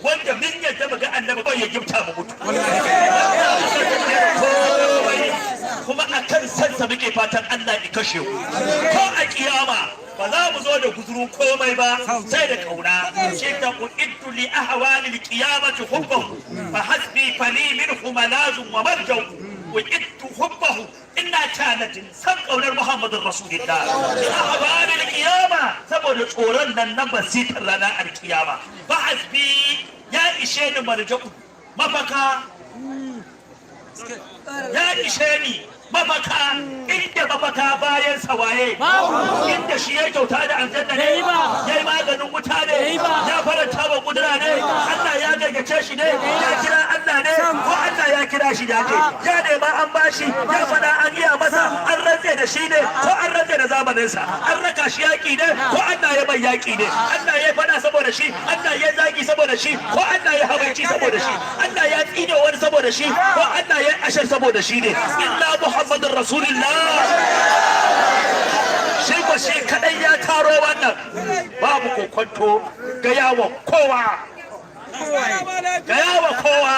wanda min yadda muga annabi bai ya gifta mu mutu kuma akan sansa muke fatan Allah ya kashe mu ko a kiyama ba za mu zo da guzuru komai ba sai da kauna shi da uiddu li ahwali alqiyamati hubbahu fa hasbi fali minhu malazun wa marjaw uiddu hubbahu inna talatin san kaunar muhammadin rasulullah li ahwali alqiyama saboda tsoron nan na basitar ranar alqiyama fa hasbi ya ishe ni marjau mafaka ya ishe ni mafaka inda mafaka bayan sawaye inda shi ya kyauta da aljanna ne ya yi maganin wuta ne ya faranta wa kudura ne Allah ya gaggace shi ne ya kira Allah ne ko Allah ya kira shi da ke ya nema an bashi ya fada an iya masa an rantse da shi ne ko an rantse da zamaninsa an raka shi yaki ne ko Allah ya bai yaki ne Allah ya fada saboda shi Allah ya zagi saboda shi ko Allah ya habaici saboda shi Allah ya tsine wani saboda shi ko Allah ya ashar saboda shi ne illa Muhammadin Rasulullah shi ko shi kadai ya taro wannan babu kokonto ga yawon kowa gaya wa kowa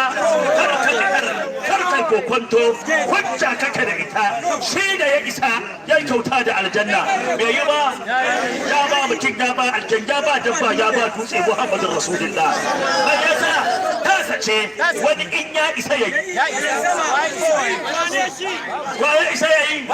karkar kokonto hujja kake da ita shi da ya isa ya kyauta da aljanna bai yi ba ya ba mutum ya ba aljanna ya ba dabba ya ba dutse Muhammadin Rasulullah bai yasa tasa ce wani in ya isa ya yi wa ya isa ya yi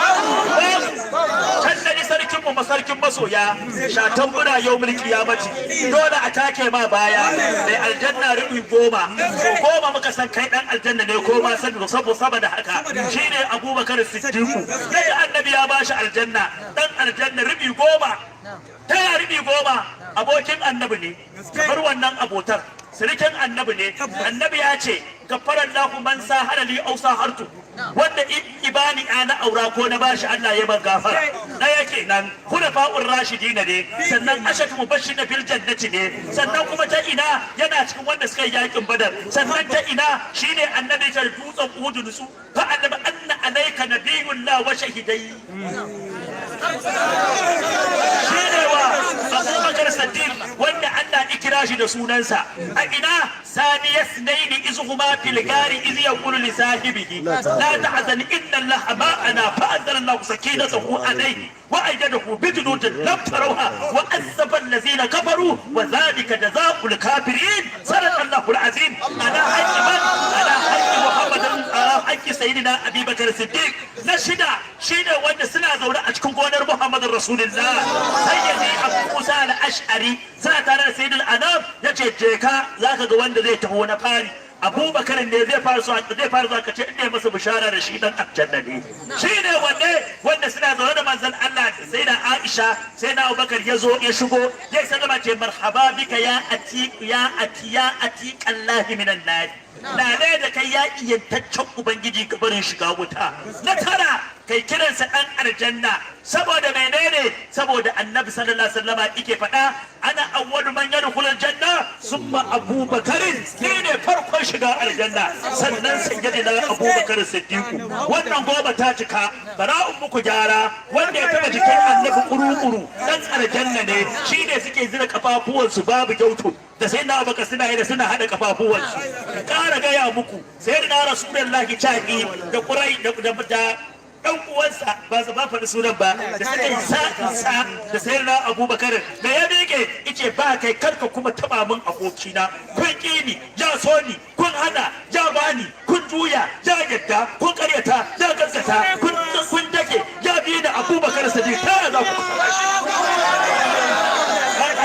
can da ni sarkin mu masarkin masoya shatan muna yau mulki ya mace dole a take ma baya mai aljanna rubi goma so goma muka san kai dan aljanna ne ko ma san saboda haka shine Abubakar Siddiq kai annabi ya bashi aljanna dan aljanna rubi goma ta rubi goma abokin annabi ne kamar wannan abotar sirikin annabi ne annabi ya ce gafaran lahu man sahara li ausa hartu wanda ibani ana aura ko na bashi Allah ya ban gafara na yake nan khulafa'ur rashidina ne sannan ashatu mubashshina fil jannati ne sannan kuma ta ina yana cikin wanda suka yi yakin badar sannan ta ina shine annabi ta dutsen uhud nusu fa annabi anna alayka nabiyullah wa shahidai shine wa Abubakar Siddiq wanda Allah ya kira shi da sunansa a ina saniyas naini izhuma fil gari iz yaqulu li sahibihi la tahzan inna allaha ma'ana fa anzala allahu sakinatahu alayhi wa ayyadahu bi junudin lam tarawha wa azaba allazina kafaru wa dhalika jazaa'ul kafirin sallallahu alazim ala haqqi muhammadin ala haqqi sayyidina abubakar siddiq na shida shine wanda suna zaune a cikin gonar muhammadin rasulullah sayyidi abu musa al-ash'ari suna tare da sayyidul anam yace je ka zaka ga wanda zai taho na fari Abubakar ne zai fara zuwa kace inda masa bishara da shi dan aljanna ne shine wanda suna zaune da manzon Allah sai da Aisha sai na Abubakar ya zo ya shigo ya sallama ce marhaba bika ya ati Allah minan nar lalai da kai ya iyantaccen ubangiji gabarin shiga wuta na tara kai kiransa dan aljanna saboda menene saboda annabi sallallahu alaihi wasallam yake faɗa ana awwalu man yadkhulul janna summa abubakar ne farkon shiga aljanna sannan sayyidina abubakar siddiq wannan goma ta cika bara'un muku gyara wanda ya taba jikin annabi kuru-kuru dan aljanna ne shine suke zira kafafuwansu babu gyautu da sai na baka suna yi da suna hada kafafuwansu ƙara gaya muku sai da rasulullahi caki da kurai da dan uwansa ba su ba faɗi sunan ba da suka yi sa'insa da sayar na abubakar da ya miƙe ice ba kai karka kuma taɓa min abokina kun ƙi ni ya so ni kun hana ya bani kun juya ya yadda kun ƙaryata ya gaskata kun dake ya bi da abubakar sadiq ta za ku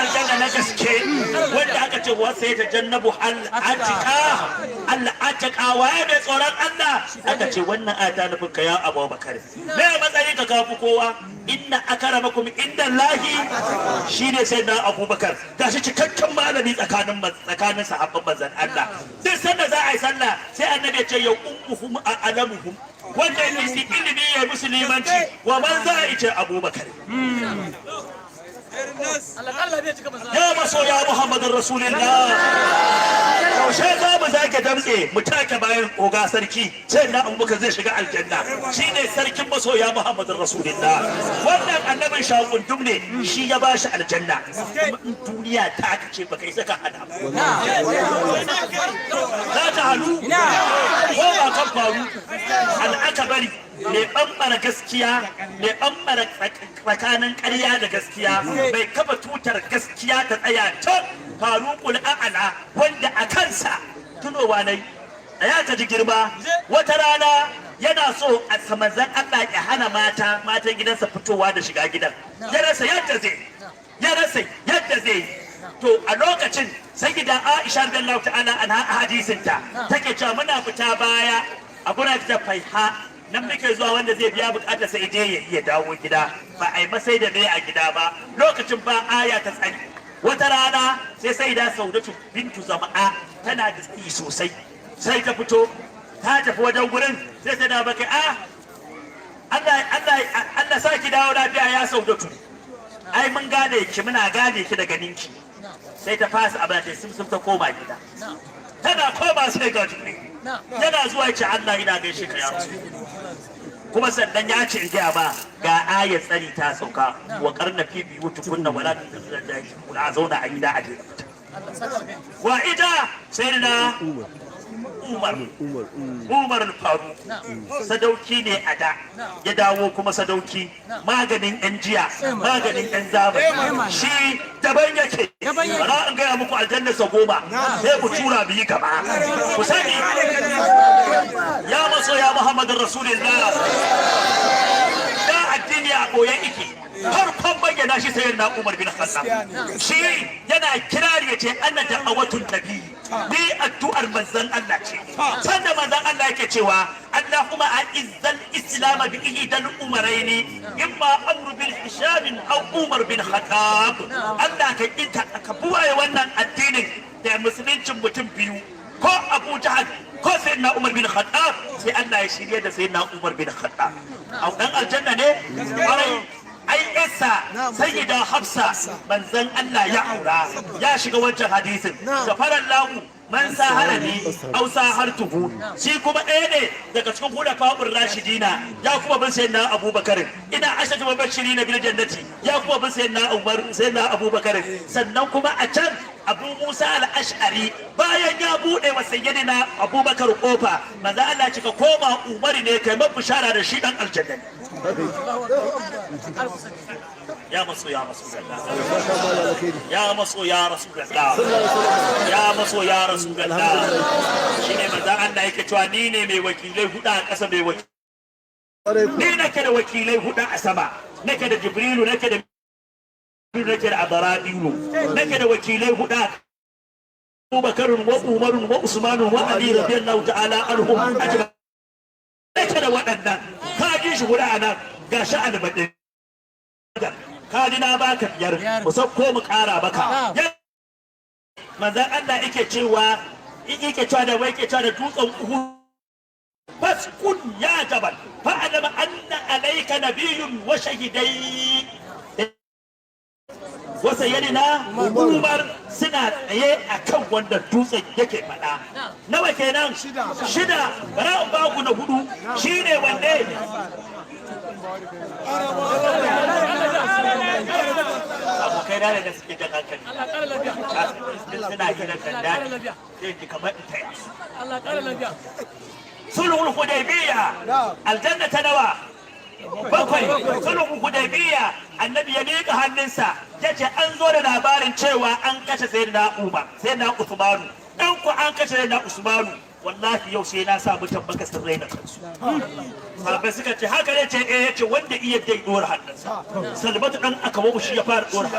aljanna na gaske wanda aka ce wa sai ta jannabu al'atika waye mai tsoron Allah aka ce wannan ata nufin ka ya abubakar me matsayin ka kafu kowa inna akramakum inda Allahi shine sai na abubakar gashi cikakken malami tsakanin sahabban manzon Allah duk sanda za a yi sallah sai annabi ya ce ya ummuhum a'lamuhum wanda yake ilimi ya musulmanci wa man za a ce abubakar ya masoya Muhammadin Rasulullah yaushe za mu zage damtse mu take bayan oga sarki sai na abubakar zai shiga aljanna shine sarkin masoya muhammadin rasulullah wannan annabin shakundum ne shi ya bashi aljanna in duniya ta kace baka isa ka hada za ta halu ko ba kan faru al'akabari mai ɓambara gaskiya mai ɓambara tsakanin ƙarya da gaskiya mai kafa tutar gaskiya ta tsaya can faruƙul a'ala wanda a kansa tunowa nai da ya ta ji girma wata rana yana so a samazan Allah ya hana matan gidansa fitowa da shiga gidan ya rasa yadda zai to a lokacin sai gidan Aisha radiyallahu ta'ala anha a hadisinta take cewa muna fita baya a gurin ta faiha nan muke zuwa wanda zai biya bukatar sai je ya iya dawo gida ba a yi masai da mai a gida ba lokacin ba aya ta tsani wata rana sai da Saudatu bintu Zama'a tana da tsi sosai sai ta fito ta tafi wajen gurin sai ta da baka Allah sa ki dawo lafiya ya Saudatu ai mun gane ki muna gane ki da ganinki sai ta fasa abin da sun ta koma gida tana koma sai ga jini yana zuwa ya ce Allah ina gaishe ka ya kuma sannan ya ce gaya ba ga ayat tsari ta sauka wa karna fi biyu tukunna wala a zauna a gida a jira wa ita sai na Umar Faru sadauki ne a da ya dawo kuma sadauki maganin yan jiya maganin yan zamani shi daban yake bara in gaya muku aljanna sa 10 sai ku tura biyi gaba ku sani ya maso ya Muhammadin Rasulullah da addini a boye yake farkon bayyana shi sai na Umar bin Khattab shi yana kirari yace anna da'awatun nabi ni addu'ar manzon Allah ce sanda manzon Allah yake cewa Allahumma a'izzal islam bi ihdal umaraini imma amr bil hisham aw Umar bin Khattab Allah ka kinta ka buwaye wannan addinin da musuluncin mutum biyu ko Abu Jahal ko sayyidina Umar bin Khattab sai Allah ya shirye da sayyidina Umar bin Khattab au dan aljanna ne ai isa sayyida Hafsa manzon Allah ya aura ya shiga wancan hadisin gafaran lahu man saharani aw sahartuhu shi kuma ɗaya ne daga cikin khulafa'ur rashidina ya kuma bin sayyidina Abubakar ina ashatu mubashirin bil jannati ya kuma bin sayyidina Umar sayyidina Abubakar sannan kuma a can Abu Musa al-Ash'ari bayan ya bude wa sayyidina Abubakar kofa manzo Allah cika koma Umar ne kai mabishara da shi dan aljanna ya maso ya Rasulullah ya maso ya Rasulullah ya maso ya Rasulullah shine manzo Allah yake cewa ni ne mai wakilai hudu a ƙasa mai wakilai ni nake da wakilai hudu a sama nake da Jibrilu nake da Abarabilu nake da wakilai hudu Abubakar wa Umar wa Usman wa Ali radiyallahu ta'ala anhum ajma'in nake da waɗannan ka ji shi guda anan ga sha'an badin ka ji na baka biyar mu sauko mu ƙara baka manzon Allah yake cewa da wai yake cewa da dutsen Uhud faskun ya jabal fa alama anna alayka nabiyyun wa shahidai wasa yadina Umar suna tsaye a kan wanda dutsen yake faɗa nawa kenan shida bara ba ku na hudu shine wanne abokai na da suke jan hankali suna kiran danda sai ki kamar ita ya sulhul hudaybiyya aljanna ta nawa bakwai sulhul hudaybiyya annabi ya miƙa hannunsa yace an zo da labarin cewa an kashe sayyidina Umar sayyidina Usmanu dan ku an kashe sayyidina Usmanu wallahi yau sai na sa mutan baka sun raina kansu sahabbai suka ce haka ne ce yace wanda iya dai dora hannunsa Salmatu dan Akawu shi ya fara dora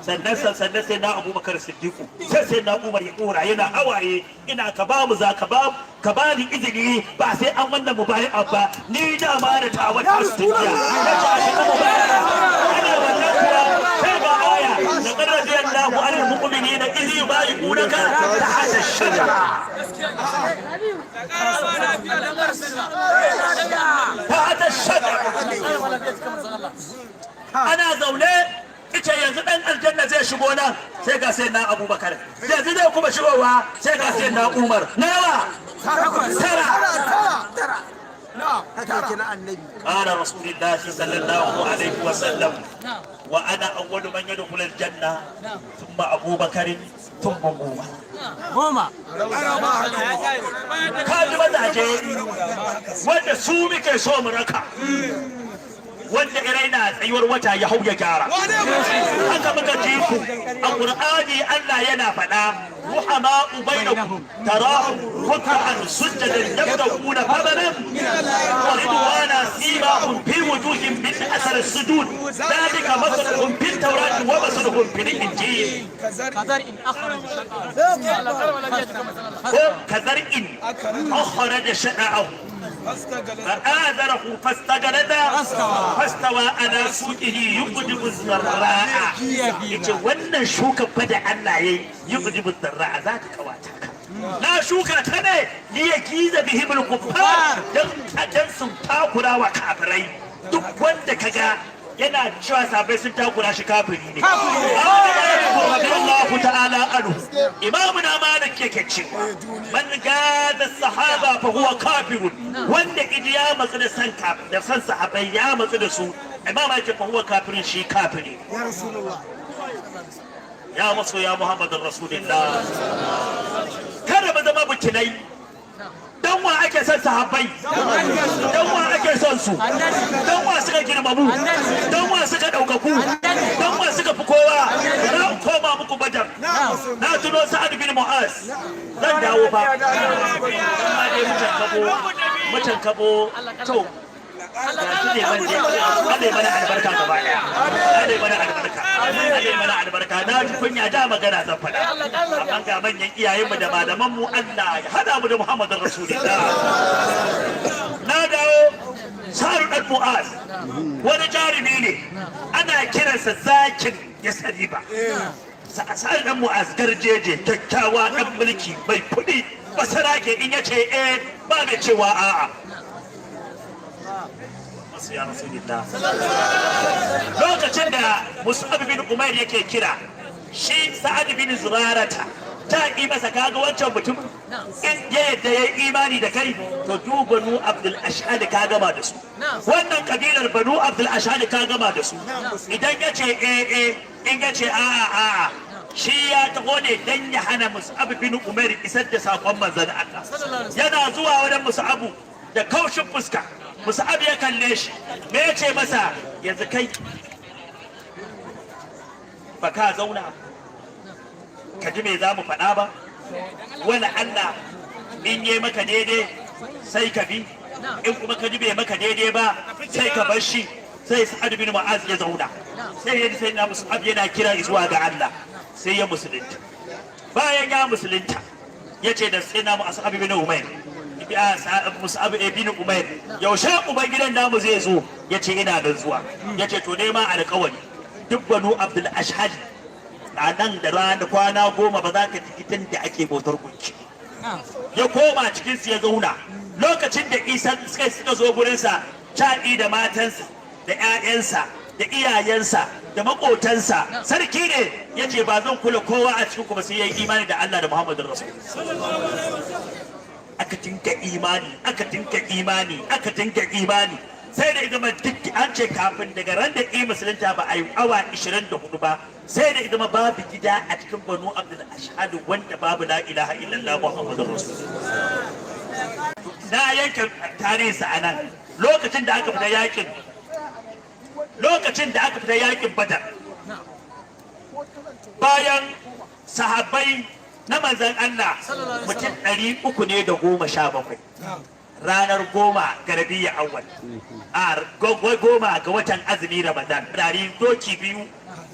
sannan sai na Abubakar Siddiq sai na Umar ya dora yana hawaye ina ka ba mu za ka ba ni izini ba sai an wannan mubai'a ba ni da ma da ta wata sunniya na ta shi mubai'a ana wannan kuwa sai ga aya laqad radiyallahu anil mu'minina idh yubayyi'unaka tahta ash-shajara tahta ash-shajara ana zaune yace yanzu dan aljanna zai shigo nan sai ga sai na Abubakar yanzu zai kuma shigowa sai ga sai na Umar nawa tara قال رسول الله صلى الله عليه وسلم وانا اول من يدخل الجنه ثم ابو بكر ثم عمر goma kaji mazaje wanda su muke so mu raka wanda iraina tsayuwar wata ya hau ya gyara haka muka ji ku a qur'ani Allah yana faɗa ruhama'u bainakum tarahum ruk'an sujadan yabtaquna fadlan wa ridwana simahum fi wujuhihim min athar as-sujud dhalika mathaluhum fit tawrati wa mathaluhum fil injil كزرع أخرج شطأه فآذره فاستغلظ فاستوى على سوقه يقدم الزراء yace wannan shuka fa da Allah yayi yuqdibu zarra za ta kawata ka na shuka ta ne ni ya giza bihimul kuffar dan sun takura wa kafirai duk wanda kaga yana cewa sabai sun takura shi kafiri ne Allah ta'ala anhu imamuna malik yake cewa man gada sahaba fa huwa kafirun wanda idi ya matsu da san sahabai ya matsu da su imama yake fa huwa kafirin shi kafiri ya rasulullah ya maso ya muhammadur rasulullah kada ba zama bukinai dan wa ake son sahabbai dan wa ake son su dan wa suka girmamu dan wa suka daukaku dan wa suka fi kowa na koma muku badar na tuno sa'ad bin mu'az zan dawo fa amma dai mutan kabo to Allah ya mana albarka gaba daya Allah ya mana albarka Allah ya mana albarka na ji kunya da magana zan faɗa amma ga manyan iyayenmu da malamanmu Allah ya hada mu da Muhammadin Rasulullah na dawo Saru dan Mu'az wani jarumi ne ana kiransa zakin Yasriba Saru dan Mu'az garjeje kyakkyawa dan mulki mai kuɗi basarake in yace ba mai cewa a'a ya rasulullah lokacin da Mus'ab bin Umair yake kira shi Sa'ad bin Zurarata ta yi masa kaga wancan mutum in ya yadda ya imani da kai to du Banu Abdul Ashhad ka gama da su wannan kabilar Banu Abdul Ashhad ka gama da su idan yace in yace a'a shi ya taho ne dan ya hana Mus'ab bin Umair isar da sakon manzon Allah yana zuwa wajen Mus'ab da kaushin fuska Mus'ab ya kalle shi me ya ce masa yanzu kai ba ka zauna ka ji me za mu faɗa ba wani Allah in yi maka daidai sai ka bi in kuma ka ji bai maka daidai ba sai ka bar shi sai Sa'ad bin Mu'az ya zauna sai ya sai na Mus'ab yana kira zuwa ga Allah sai ya musulunta bayan ya musulunta ya ce da sai na Mus'ab bin Umair Mus'ab bin Umair yaushe ubangidan namu zai zo yace ina da zuwa yace to ne ma alƙawari duk Banu Abdul Ashhad a nan da rana kwana 10 ba za ka tikitin da ake bautar gunki ya koma cikin su ya zauna lokacin da Isa suka zo gurin sa Chadi da matansa da ƴaƴansa da iyayensa da makotansa sarki ne yace ba zan kula kowa a cikin ku ba sai yayi imani da Allah da Muhammadur Rasulullah aka tinka imani aka tinka imani aka tinka imani sai da idama duk an ce kafin daga ran da musulunta ba a yi awa 24 ba sai da idama babu gida a cikin Banu Abdul Ashhad wanda babu la ilaha illallah Muhammadur Rasulullah na yanke tarihinsa a nan lokacin da aka fita yakin Badar bayan sahabbai na manzan Allah mutum 317 ranar 10 ga Rabiul Awwal a 10 ga watan azumi Ramadan dari doki biyu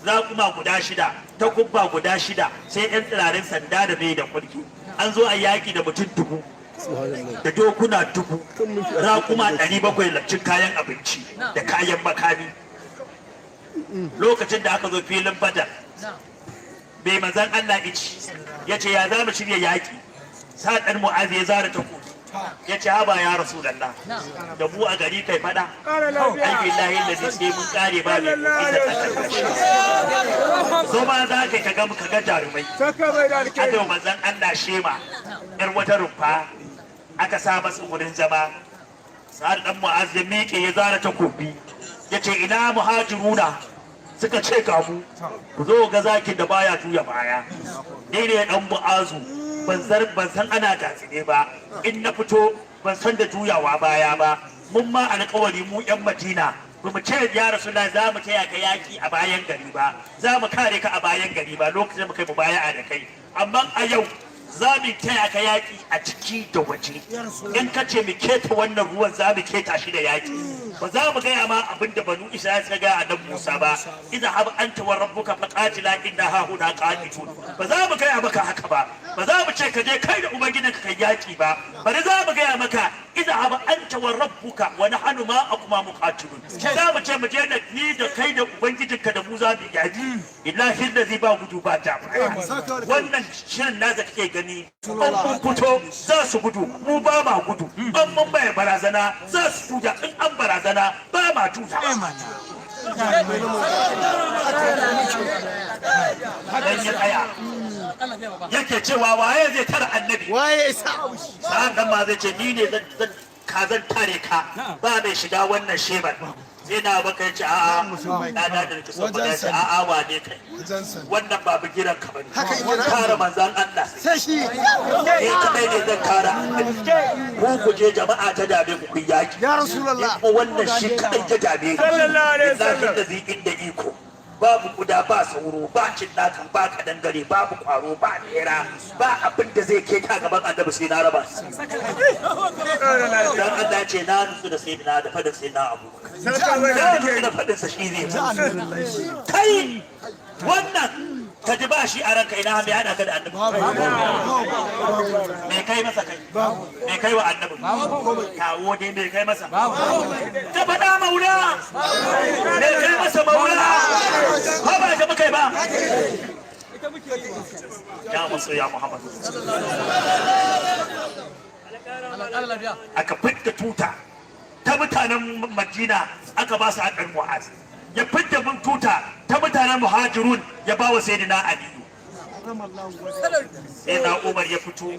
raƙuma guda 6 takubba guda 6 sai yan tsirarin sanda da bai da kulki an zo a yaki da mutum 1000 da dokuna 1000 raƙuma 700 lafcin kayan abinci da kayan makami lokacin da aka zo filin Badar bai manzan Allah ici ya ce ya za mu shirya yaƙi sa'ad Mu'az ya zara ta ya ce haba ya Rasulallah da mu a gari kai fada ai billahi da sai mun kare ba mai inda so ma za ka ga jarumai aka manzon Allah shema yar wata rumfa aka sa masa wurin zama sa'ad dan Mu'az ya miƙe ya zara takobi yace ina muhajiruna suka ce ga mu ku zo ga zakin da baya juya baya ni ne dan Mu'azu ban san ana gatsine ba in na fito ban san da juyawa baya ba mun ma alƙawari mu yan Madina ba mu ce ya Rasulullah za mu taya ka yaki a bayan gari ba za mu kare ka a bayan gari ba lokacin mu kai mu baya da kai amma a yau za mu taya ka yaki a ciki da waje in ka ce mu keta wannan ruwan za mu keta shi da yaki ba za mu gaya ma abin da banu Isra'ila suka ga annabi Musa ba idza hab anta wa rabbuka faqatila inna ha huna qa'idun ba za mu gaya maka haka ba ba za mu ce ka je kai da ubangijinka kai yaki ba bari za mu gaya maka idza hab anta wa rabbuka wa nahnu ma'akuma muqatilun za mu ce mu je da ni da kai da ubangijinka da mu za mu yaki illahi allazi ba gudu ba ta wannan shirin nasa kake gani an fito za su gudu mu ba ma gudu an mun bai barazana za su tuja in an barazana ba ma tuta yake cewa waye zai tara annabi waye sa'an dan ma zai ce ni ne zan tare ka ba mai shiga wannan shebar sai na baka ya ce a'a na da ki so ba ce a'a wane kai wannan ba bigiran ka bane kare manzan Allah sai shi kadai ne zan kara ku ku je jama'a ta dame ku kun yaki ya rasulullah ko wannan shi kadai ta dame sallallahu alaihi wasallam da zai inda iko babu kuda ba sauro ba cinnaka ba kadangare babu kwaro ba nera ba abin da zai keta gaban annabi sai na raba dan Allah ce na nutsu da sayyidina da fadin sayyidina Abu da fadin sa shi zai kai wannan ka ji ba shi a ranka ina mai hada ka da annabi me kai masa kai me kai wa annabi kawo dai me kai masa ka faɗa maula me kai masa maula ko ba ka kai ba ya musu ya Muhammad aka fitta tuta ta mutanen Madina aka ba su haɗin Mu'az ya fitta bin tuta ta mutanen Muhajirun ya ba wa Sayyidina Aliyu Sayyidina Umar ya fito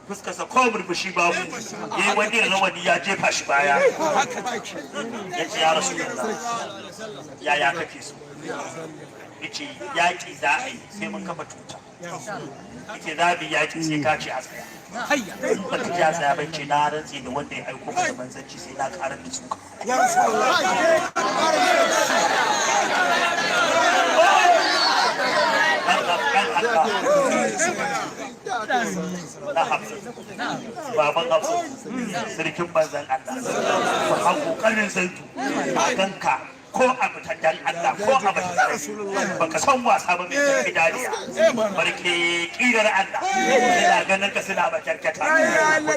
fuskarsa ko murmushi babu ya yi wani rawani ya jefa shi baya ya ce ya Rasulullah yaya kake so ya ce yaƙi za a yi sai mun kafa tuta ya ce za mu yaƙi sai ka ce a tsaya ba ka ji a tsaya bai ce na rantse da wanda ya aiko da manzanci sai na karar da su baban hafsa sirkin manzan Allah ku ha kokarin zaitu ganka ko abu ta dan Allah ko abu ta baka san wasa ba mai tafi dariya barke kirar Allah ina ganin ka suna bakarkata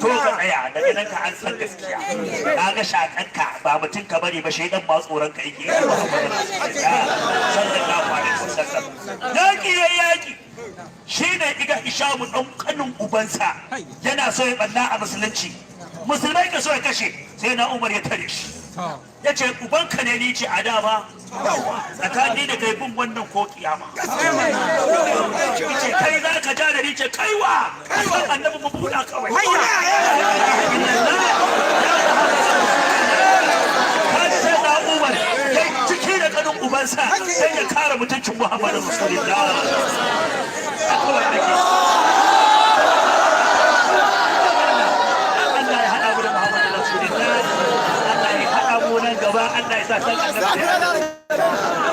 to ka tsaya daga nan ka an san gaskiya kaga shakanka ba mutun ka bari ba shaidan ba tsoron ka yake sallallahu alaihi wasallam yaki shi ne iga Hishamu ɗan kanin ubansa yana so ya ɓanna a musulunci musulmai ka so ya kashe sai na Umar ya tare shi ya ce ubanka ne ni ce a dama tsakani da kai bin wannan ko kiyama ce kai za ka ja da ni ce kaiwa kan annabi mu buɗa kawai sai na Umar ya ciki da kanin ubansa sai ya kare mutuncin Muhammadu Rasulullah Allah ya haɗa mu da Muhammadu Rasulullah Allah ya haɗa mu nan gaba Allah ya sa san annabi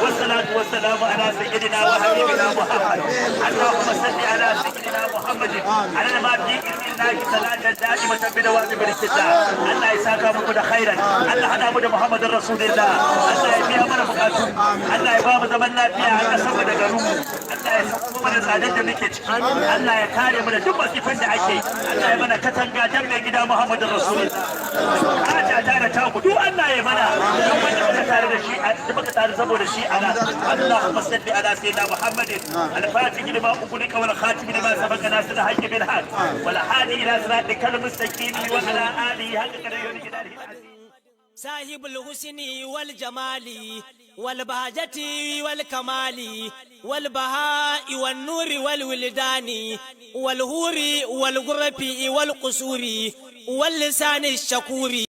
والصلاة والسلام على سيدنا وحبيبنا محمد اللهم صل على سيدنا محمد على ما في الله صلاة دائمة بدوام بالاستدعاء الله يساك مكود خيرا الله هذا مد محمد رسول الله الله يبيع من مقاتل الله يبام زمنا فيها على سبب دقروم الله يساك saboda tsadar da muke ciki Allah ya kare mu da duk masifin da ake Allah ya mana katanga dan mai gida Muhammadu Rasulullah aja ta da ta duk Allah ya mana duk wanda muka tare da shi da muka tare saboda shi ala Allahumma salli ala sayyidina Muhammadin al-fatih lima ughliqa wal khatim lima sabaqa nasir al-hayy bil haq wal hadi ila siratikal mustaqim wa ala alihi haqqa qadrihi صاحب الحسن والجمال والبهجة والكمال والبهاء والنور والولدان والهور والغرف والقصور واللسان الشكور